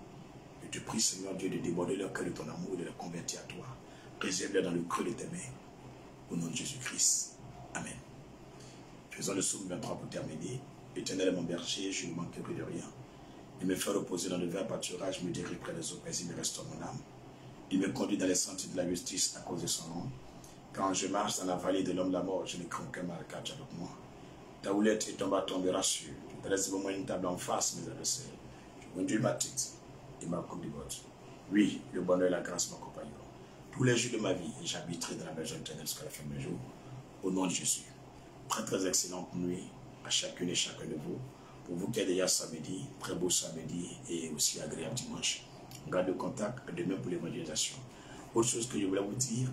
A: Je te prie, Seigneur Dieu, de déborder leur cœur de ton amour et de les convertir à toi. Réserve-les dans le creux de tes mains. Au nom de Jésus-Christ. Amen. Faisons le psaume 23 pour terminer. Éternel est mon berger, je ne manquerai de rien. Il me fait reposer dans le vert pâturage, me dirige près des eaux paisibles, il restaure mon âme. Il me conduit dans les sentiers de la justice à cause de son nom. Quand je marche dans la vallée de l'homme de la mort, je ne crains aucun mal, car tu es avec moi. Ta houlette et ton bâton me rassurent. Tu dresses devant moi une table en face, mes adversaires. Tu conduis ma tête et ma coupe de botte. Oui, le bonheur et la grâce m'accompagneront. Tous les jours de ma vie, et j'habiterai dans la maison éternelle jusqu'à la fin de mes jours. Au nom de Jésus. Très excellente nuit à chacune et chacun de vous. Pour vous qui êtes déjà samedi, très beau samedi et aussi agréable dimanche. On garde le contact demain pour l'évangélisation. Autre chose que je voulais vous dire,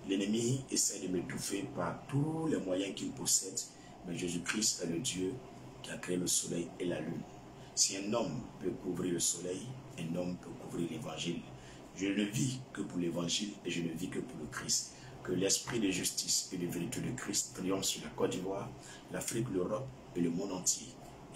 A: l'ennemi essaie de m'étouffer par tous les moyens qu'il possède, mais Jésus-Christ est le Dieu qui a créé le soleil et la lune. Si un homme peut couvrir le soleil, un homme peut couvrir l'évangile. Je ne vis que pour l'évangile et je ne vis que pour le Christ. Que l'esprit de justice et de vérité de Christ triomphe sur la Côte d'Ivoire, l'Afrique, l'Europe et le monde entier.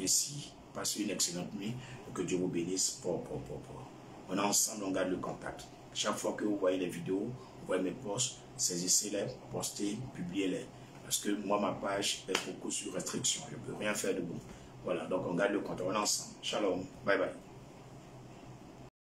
A: Ainsi, passez une excellente nuit et que Dieu vous bénisse. On est ensemble, on garde le contact. Chaque fois que vous voyez les vidéos, vous voyez mes posts, saisissez-les, postez, publiez-les. Parce que moi, ma page est beaucoup sur restriction. Je ne peux rien faire de bon. Voilà, donc on garde le contact. On est ensemble. Shalom. Bye bye.